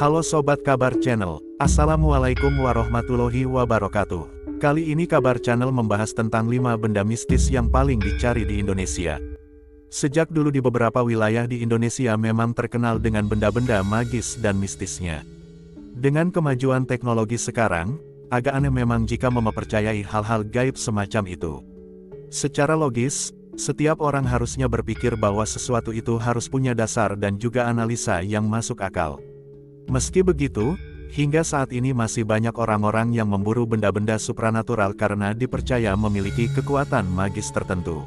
Halo Sobat Kabar Channel, Assalamualaikum warahmatullahi wabarakatuh. Kali ini Kabar Channel membahas tentang 5 benda mistis yang paling dicari di Indonesia. Sejak dulu di beberapa wilayah di Indonesia memang terkenal dengan benda-benda magis dan mistisnya. Dengan kemajuan teknologi sekarang, agak aneh memang jika mempercayai hal-hal gaib semacam itu. Secara logis, setiap orang harusnya berpikir bahwa sesuatu itu harus punya dasar dan juga analisa yang masuk akal. Meski begitu, hingga saat ini masih banyak orang-orang yang memburu benda-benda supranatural karena dipercaya memiliki kekuatan magis tertentu.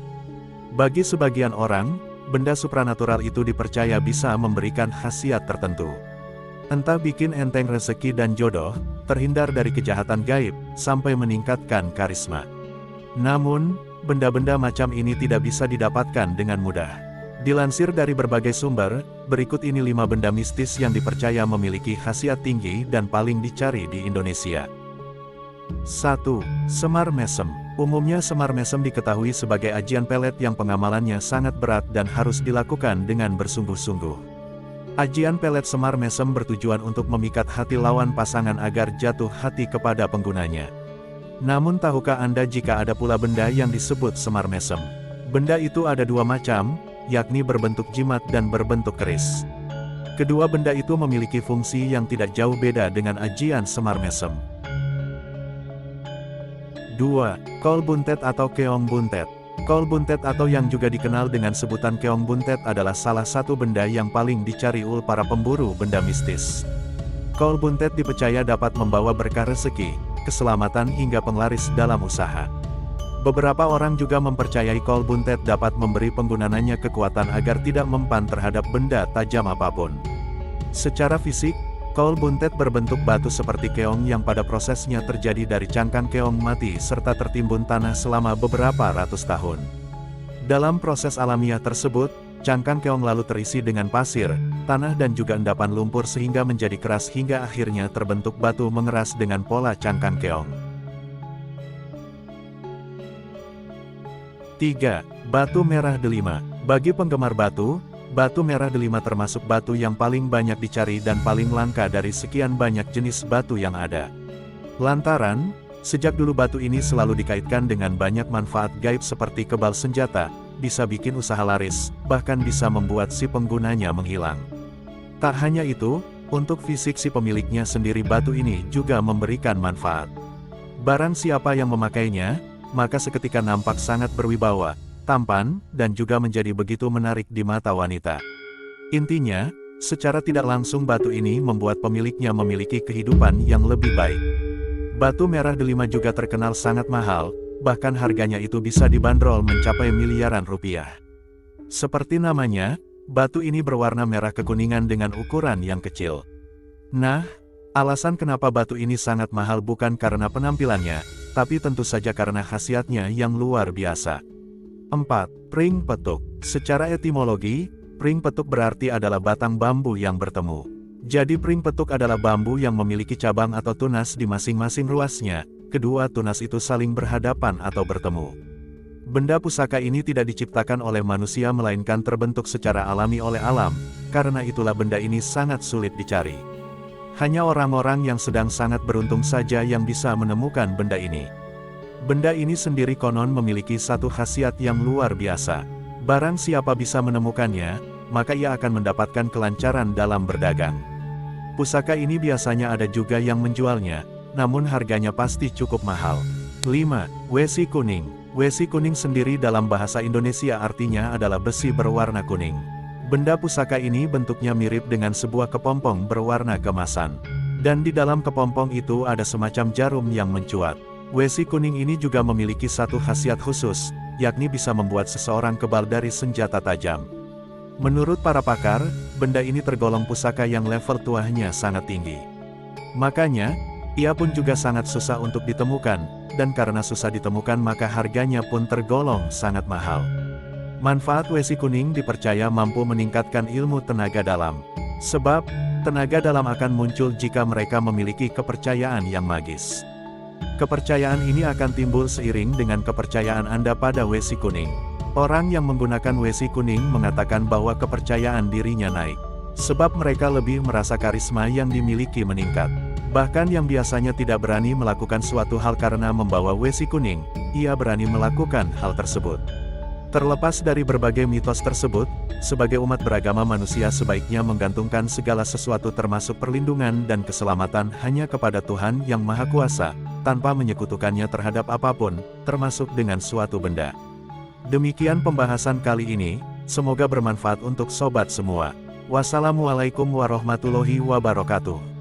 Bagi sebagian orang, benda supranatural itu dipercaya bisa memberikan khasiat tertentu. Entah bikin enteng rezeki dan jodoh, terhindar dari kejahatan gaib, sampai meningkatkan karisma. Namun, benda-benda macam ini tidak bisa didapatkan dengan mudah. Dilansir dari berbagai sumber, berikut ini 5 benda mistis yang dipercaya memiliki khasiat tinggi dan paling dicari di Indonesia. 1. Semar Mesem. Umumnya semar mesem diketahui sebagai ajian pelet yang pengamalannya sangat berat dan harus dilakukan dengan bersungguh-sungguh. Ajian pelet semar mesem bertujuan untuk memikat hati lawan pasangan agar jatuh hati kepada penggunanya. Namun tahukah Anda jika ada pula benda yang disebut semar mesem? Benda itu ada 2 macam, yakni berbentuk jimat dan berbentuk keris. Kedua benda itu memiliki fungsi yang tidak jauh beda dengan ajian semar mesem. 2. Kol buntet atau keong buntet. Kol buntet atau yang juga dikenal dengan sebutan keong buntet adalah salah satu benda yang paling dicari para pemburu benda mistis. Kol buntet dipercaya dapat membawa berkah rezeki, keselamatan hingga penglaris dalam usaha. Beberapa orang juga mempercayai kol buntet dapat memberi penggunaannya kekuatan agar tidak mempan terhadap benda tajam apapun. Secara fisik, kol buntet berbentuk batu seperti keong yang pada prosesnya terjadi dari cangkang keong mati serta tertimbun tanah selama beberapa ratus tahun. Dalam proses alamiah tersebut, cangkang keong lalu terisi dengan pasir, tanah dan juga endapan lumpur sehingga menjadi keras hingga akhirnya terbentuk batu mengeras dengan pola cangkang keong. 3. Batu merah delima. Bagi penggemar batu, batu merah delima termasuk batu yang paling banyak dicari dan paling langka dari sekian banyak jenis batu yang ada. Lantaran, sejak dulu batu ini selalu dikaitkan dengan banyak manfaat gaib seperti kebal senjata, bisa bikin usaha laris, bahkan bisa membuat si penggunanya menghilang. Tak hanya itu, untuk fisik si pemiliknya sendiri batu ini juga memberikan manfaat. Barang siapa yang memakainya, maka seketika nampak sangat berwibawa, tampan, dan juga menjadi begitu menarik di mata wanita. Intinya, secara tidak langsung batu ini membuat pemiliknya memiliki kehidupan yang lebih baik. Batu merah delima juga terkenal sangat mahal, bahkan harganya itu bisa dibanderol mencapai miliaran rupiah. Seperti namanya, batu ini berwarna merah kekuningan dengan ukuran yang kecil. Nah, alasan kenapa batu ini sangat mahal bukan karena penampilannya, tapi tentu saja karena khasiatnya yang luar biasa. 4. Pring petuk. Secara etimologi, pring petuk berarti adalah batang bambu yang bertemu. Jadi pring petuk adalah bambu yang memiliki cabang atau tunas di masing-masing ruasnya, kedua tunas itu saling berhadapan atau bertemu. Benda pusaka ini tidak diciptakan oleh manusia melainkan terbentuk secara alami oleh alam, karena itulah benda ini sangat sulit dicari. Hanya orang-orang yang sedang sangat beruntung saja yang bisa menemukan benda ini. Benda ini sendiri konon memiliki satu khasiat yang luar biasa. Barang siapa bisa menemukannya, maka ia akan mendapatkan kelancaran dalam berdagang. Pusaka ini biasanya ada juga yang menjualnya, namun harganya pasti cukup mahal. 5. Wesi kuning. Wesi kuning sendiri dalam bahasa Indonesia artinya adalah besi berwarna kuning. Benda pusaka ini bentuknya mirip dengan sebuah kepompong berwarna keemasan. Dan di dalam kepompong itu ada semacam jarum yang mencuat. Wesi kuning ini juga memiliki satu khasiat khusus, yakni bisa membuat seseorang kebal dari senjata tajam. Menurut para pakar, benda ini tergolong pusaka yang level tuahnya sangat tinggi. Makanya, ia pun juga sangat susah untuk ditemukan, dan karena susah ditemukan maka harganya pun tergolong sangat mahal. Manfaat wesi kuning dipercaya mampu meningkatkan ilmu tenaga dalam. Sebab, tenaga dalam akan muncul jika mereka memiliki kepercayaan yang magis. Kepercayaan ini akan timbul seiring dengan kepercayaan Anda pada wesi kuning. Orang yang menggunakan wesi kuning mengatakan bahwa kepercayaan dirinya naik. Sebab mereka lebih merasa karisma yang dimiliki meningkat. Bahkan yang biasanya tidak berani melakukan suatu hal karena membawa wesi kuning, ia berani melakukan hal tersebut. Terlepas dari berbagai mitos tersebut, sebagai umat beragama manusia sebaiknya menggantungkan segala sesuatu termasuk perlindungan dan keselamatan hanya kepada Tuhan Yang Maha Kuasa, tanpa menyekutukannya terhadap apapun, termasuk dengan suatu benda. Demikian pembahasan kali ini, semoga bermanfaat untuk sobat semua. Wassalamualaikum warahmatullahi wabarakatuh.